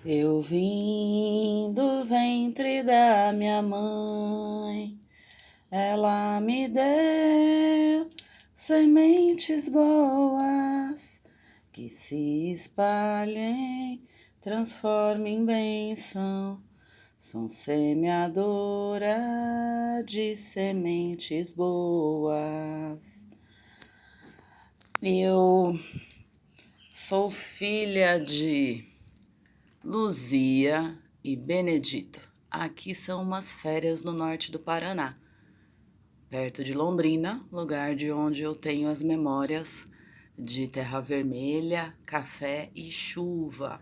Eu vim do ventre da minha mãe, ela me deu sementes boas que se espalhem, transformem em bênção. Sou semeadora de sementes boas. Eu sou filha de Luzia e Benedito. Aqui são umas férias no norte do Paraná, perto de Londrina, lugar de onde eu tenho as memórias de terra vermelha, café e chuva.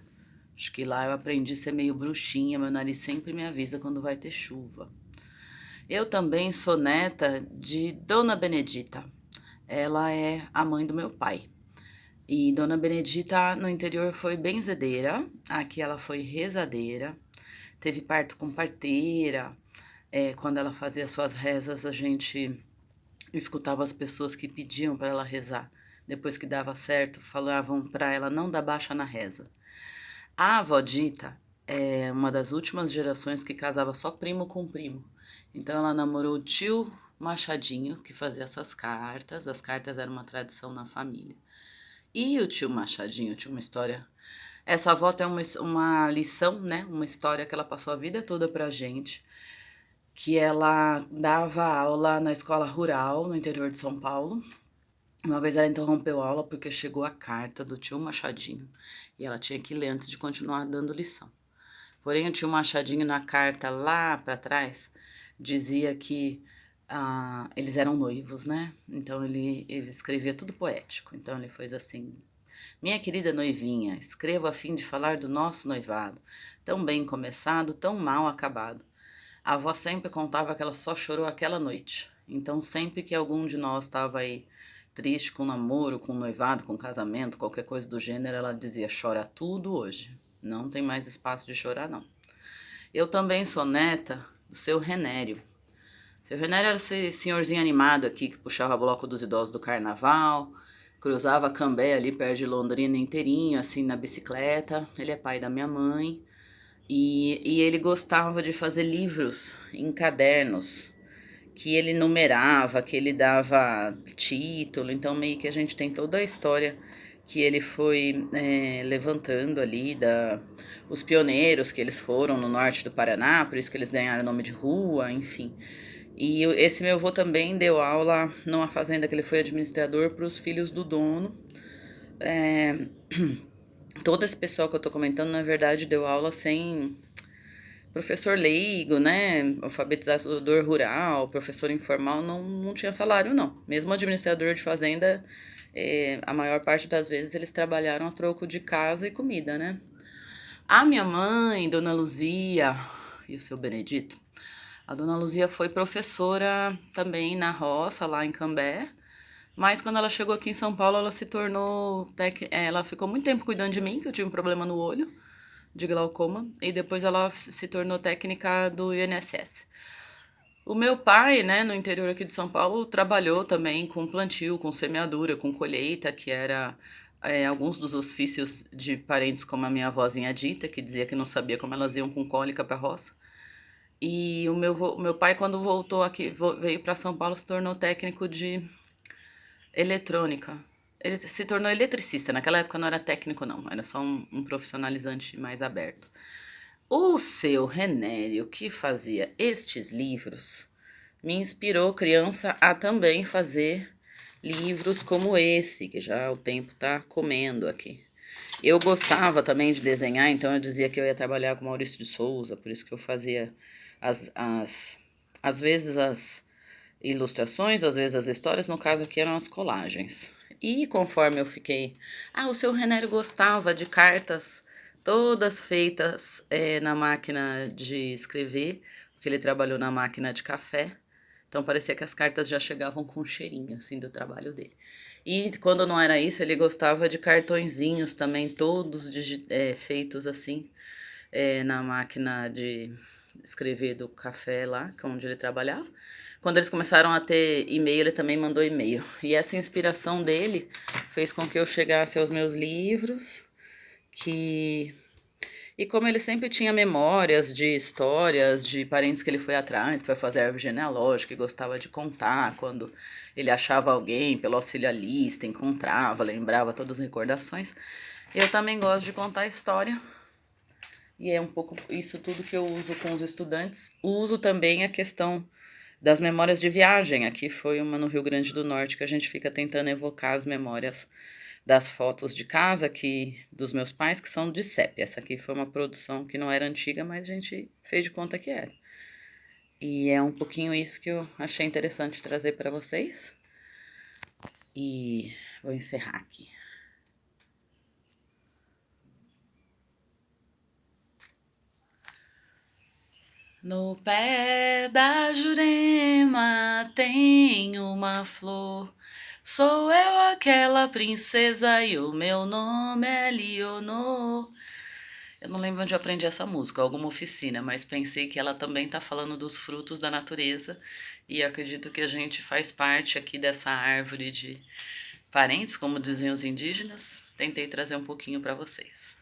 Acho que lá eu aprendi a ser meio bruxinha, meu nariz sempre me avisa quando vai ter chuva. Eu também sou neta de Dona Benedita. Ela é a mãe do meu pai. E Dona Benedita no interior foi benzedeira, aqui ela foi rezadeira, teve parto com parteira. Quando ela fazia suas rezas, a gente escutava as pessoas que pediam para ela rezar. Depois que dava certo, falavam para ela não dar baixa na reza. A avó Dita é uma das últimas gerações que casava só primo com primo. Então ela namorou o tio Machadinho, que fazia essas cartas. As cartas eram uma tradição na família. E o tio Machadinho tinha uma história. Essa avó tem uma lição, né? Uma história que ela passou a vida toda pra gente. Que ela dava aula na escola rural, no interior de São Paulo. Uma vez ela interrompeu a aula porque chegou a carta do tio Machadinho. E ela tinha que ler antes de continuar dando lição. Porém, o tio Machadinho, na carta lá para trás, dizia que eles eram noivos, né? Então ele escrevia tudo poético. Então ele fez assim: minha querida noivinha, escrevo a fim de falar do nosso noivado, tão bem começado, tão mal acabado. A avó sempre contava que ela só chorou aquela noite. Então, sempre que algum de nós estava aí triste com namoro, com noivado, com casamento, qualquer coisa do gênero, ela dizia: chora tudo hoje. Não tem mais espaço de chorar, não. Eu também sou neta do seu Renério. Seu Renério era esse senhorzinho animado aqui que puxava bloco dos idosos do carnaval, cruzava Cambé ali perto de Londrina inteirinho, assim, na bicicleta. Ele é pai da minha mãe. E ele gostava de fazer livros em cadernos, que ele numerava, que ele dava título. Então, meio que a gente tem toda a história que ele foi levantando ali, os pioneiros que eles foram no norte do Paraná, por isso que eles ganharam o nome de rua, enfim. E esse meu avô também deu aula numa fazenda que ele foi administrador para os filhos do dono. É, todo esse pessoal que eu tô comentando, na verdade, deu aula sem professor leigo, né? Alfabetizador rural, professor informal, não tinha salário, não. Mesmo administrador de fazenda, a maior parte das vezes eles trabalharam a troco de casa e comida, né? A minha mãe, Dona Luzia e o seu Benedito, a Dona Luzia foi professora também na roça, lá em Cambé. Mas quando ela chegou aqui em São Paulo, ela se tornou. Ela ficou muito tempo cuidando de mim, que eu tive um problema no olho de glaucoma, e depois ela se tornou técnica do INSS. O meu pai, né, no interior aqui de São Paulo, trabalhou também com plantio, com semeadura, com colheita, que era alguns dos ofícios de parentes como a minha avózinha Dita, que dizia que não sabia como elas iam com cólica para roça. E o meu pai, quando voltou aqui, veio para São Paulo, se tornou técnico de eletrônica. Ele se tornou eletricista. Naquela época não era técnico, não. Era só um profissionalizante mais aberto. O seu Renério, que fazia estes livros, me inspirou, criança, a também fazer livros como esse, que já o tempo tá comendo aqui. Eu gostava também de desenhar, então eu dizia que eu ia trabalhar com Maurício de Souza, por isso que eu fazia as, as, às vezes as ilustrações, às vezes as histórias, no caso aqui eram as colagens. E conforme eu fiquei. O seu Renério gostava de cartas todas feitas na máquina de escrever, porque ele trabalhou na máquina de café. Então parecia que as cartas já chegavam com um cheirinho assim do trabalho dele. E quando não era isso, ele gostava de cartõezinhos também, todos feitos assim na máquina de escrever do café lá, que é onde ele trabalhava. Quando eles começaram a ter e-mail, ele também mandou e-mail. E essa inspiração dele fez com que eu chegasse aos meus livros, que E como ele sempre tinha memórias de histórias de parentes que ele foi atrás para fazer árvore genealógica e gostava de contar quando ele achava alguém pelo auxiliarista, encontrava, lembrava todas as recordações. Eu também gosto de contar história. E é um pouco isso tudo que eu uso com os estudantes. Uso também a questão das memórias de viagem. Aqui foi uma no Rio Grande do Norte que a gente fica tentando evocar as memórias das fotos de casa dos meus pais, que são de sépia. Essa aqui foi uma produção que não era antiga, mas a gente fez de conta que era. E é um pouquinho isso que eu achei interessante trazer para vocês. E vou encerrar aqui. No pé da Jurema tem uma flor. Sou eu aquela princesa e o meu nome é Leonor. Eu não lembro onde eu aprendi essa música, alguma oficina, mas pensei que ela também tá falando dos frutos da natureza e acredito que a gente faz parte aqui dessa árvore de parentes, como dizem os indígenas. Tentei trazer um pouquinho para vocês.